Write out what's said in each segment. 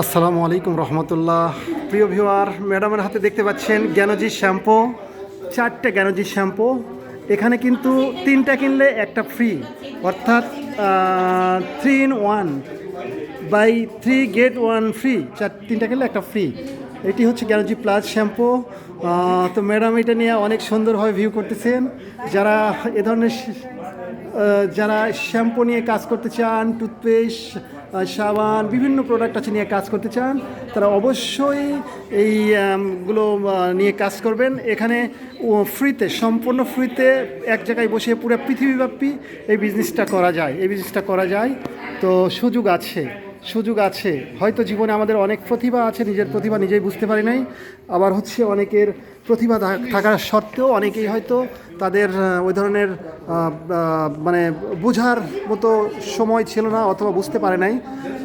আসসালামু আলাইকুম রহমতুল্লাহ। প্রিয় ভিউয়ার, ম্যাডামের হাতে দেখতে পাচ্ছেন জ্ঞানজি শ্যাম্পু, 4টে জ্ঞানজি শ্যাম্পু। এখানে কিন্তু 3টা কিনলে একটা ফ্রি, অর্থাৎ 3 in 1, বাই 3 get 1 ফ্রি। 3টা কিনলে একটা ফ্রি। এটি হচ্ছে জ্ঞানজি প্লাস শ্যাম্পু। তো ম্যাডাম এটা নিয়ে অনেক সুন্দরভাবে ভিউ করতেছেন। যারা এ ধরনের যারা শ্যাম্পু নিয়ে কাজ করতে চান, টুথপেস্ট, সাবান, বিভিন্ন প্রোডাক্ট আছে নিয়ে কাজ করতে চান, তারা অবশ্যই এইগুলো নিয়ে কাজ করবেন। এখানে ফ্রিতে, সম্পূর্ণ ফ্রিতে এক জায়গায় বসে পুরো পৃথিবীব্যাপী এই বিজনেসটা করা যায়। তো সুযোগ আছে। হয়তো জীবনে আমাদের অনেক প্রতিভা আছে, নিজের প্রতিভা নিজেই বুঝতে পারি নাই। আবার হচ্ছে অনেকের প্রতিভা থাকার সত্ত্বেও অনেকেই হয়তো তাদের ওই ধরনের মানে বোঝার মতো সময় ছিল না, অথবা বুঝতে পারে নাই।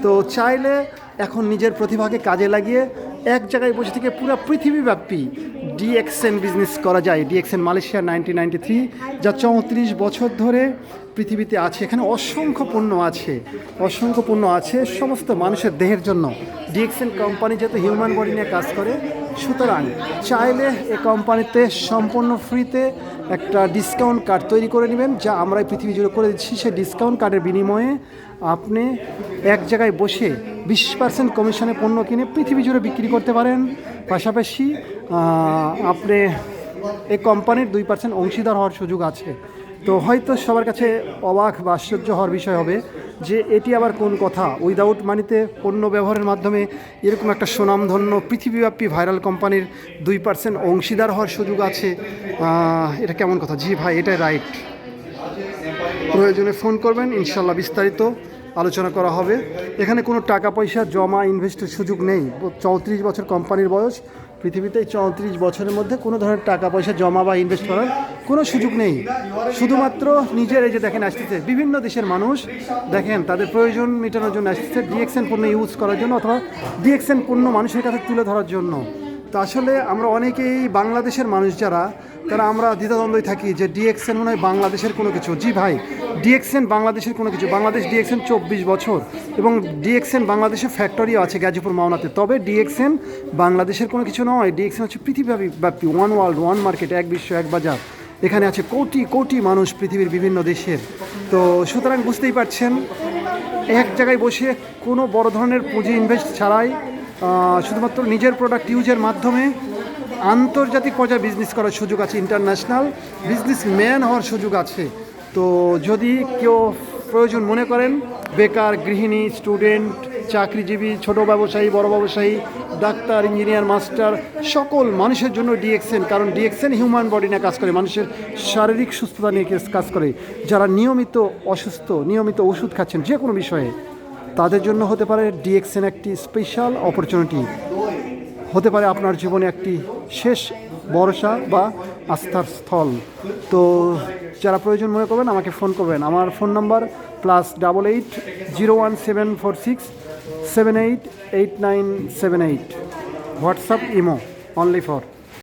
তো চাইলে এখন নিজের প্রতিভাকে কাজে লাগিয়ে এক জায়গায় বসে থেকে পুরো পৃথিবীব্যাপী ডিএক্সএন বিজনেস করা যায়। ডিএক্সএন মালয়েশিয়া 1993, যা 34 বছর ধরে পৃথিবীতে আছে। এখানে অসংখ্য পণ্য আছে সমস্ত মানুষের দেহের জন্য। ডিএক্সএন কোম্পানি যেহেতু হিউম্যান বডি নিয়ে কাজ করে, সুতরাং চাইলে এই কোম্পানিতে সম্পূর্ণ ফ্রিতে একটা ডিসকাউন্ট কার্ড তৈরি করে নেবেন, যা আমরা এই পৃথিবী জুড়ে করে দিচ্ছি। সেই ডিসকাউন্ট কার্ডের বিনিময়ে আপনি এক জায়গায় বসে 20% কমিশনে পণ্য কিনে পৃথিবী জুড়ে বিক্রি করতে পারেন। পাশাপাশি আপনি এই কোম্পানির 2% অংশীদার হওয়ার সুযোগ আছে। তো হয়তো সবার কাছে অবাক বা আশ্চর্য হওয়ার বিষয় হবে যে এটি আবার কোন কথা, উইদাউট মানিতে পণ্য ব্যবহারের মাধ্যমে এরকম একটা সুনামধন্য পৃথিবীব্যাপী ভাইরাল কোম্পানির 2% অংশীদার হওয়ার সুযোগ আছে। এটা কেমন কথা? জি ভাই, এটাই রাইট। প্রয়োজনে ফোন করবেন, ইনশাল্লাহ বিস্তারিত আলোচনা করা হবে। এখানে কোনো টাকা পয়সা জমা ইনভেস্টের সুযোগ নেই। 34 বছর কোম্পানির বয়স। পৃথিবীতে 34 বছরের মধ্যে কোনো ধরনের টাকা পয়সা জমা বা ইনভেস্ট করার কোনো সুযোগ নেই। শুধুমাত্র নিজের, এই যে দেখেন আসতেছে বিভিন্ন দেশের মানুষ, দেখেন তাদের প্রয়োজন মেটানোর জন্য আসতেছে ডিএক্সএন পণ্য ইউজ করার জন্য, অথবা ডিএক্সএন পণ্য মানুষের কাছে তুলে ধরার জন্য। তো আসলে আমরা অনেকেই বাংলাদেশের মানুষ যারা, তারা আমরা দ্বিধাদ্বন্দ্বই থাকি যে ডিএক্সএন মনে হয় বাংলাদেশের কোনো কিছু। জি ভাই, ডিএক্সএন বাংলাদেশের কোনো কিছু। বাংলাদেশ ডিএক্সএন 24 বছর, এবং ডিএক্সএন বাংলাদেশের ফ্যাক্টরিও আছে গাজীপুর মাওনাতে। তবে ডিএক্সএন বাংলাদেশের কোনো কিছু নয়। ডিএক্সএন হচ্ছে পৃথিবীব্যাপী, ওয়ান ওয়ার্ল্ড, ওয়ান মার্কেট, এক বিশ্ব, এক বাজার। এখানে আছে কোটি কোটি মানুষ পৃথিবীর বিভিন্ন দেশের। তো সুতরাং বুঝতেই পারছেন, এক জায়গায় বসে কোনো বড় ধরনের পুঁজি ইনভেস্ট ছাড়াই শুধুমাত্র নিজের প্রোডাক্ট ইউজের মাধ্যমে আন্তর্জাতিক পর্যায়ে বিজনেস করার সুযোগ আছে, ইন্টারন্যাশনাল বিজনেসম্যান হওয়ার সুযোগ আছে। তো যদি কেউ প্রয়োজন মনে করেন, বেকার, গৃহিণী, স্টুডেন্ট, চাকরিজীবী, ছোট ব্যবসায়ী, বড় ব্যবসায়ী, ডাক্তার, ইঞ্জিনিয়ার, মাস্টার, সকল মানুষের জন্য ডিএক্সএন। কারণ ডিএক্সএন হিউম্যান বডি নিয়ে কাজ করে, মানুষের শারীরিক সুস্থতা নিয়ে কাজ করে। যারা নিয়মিত অসুস্থ, নিয়মিত ওষুধ খাচ্ছেন যে কোনো বিষয়ে, তাদের জন্য হতে পারে ডিএক্সএন একটি স্পেশাল অপরচুনিটি, হতে পারে আপনার জীবনে একটি শেষ ভরসা বা আস্থার স্থল। তো যারা প্রয়োজন মনে করবেন আমাকে ফোন করবেন। আমার phone number +88 01746 788978। WhatsApp, imo, only for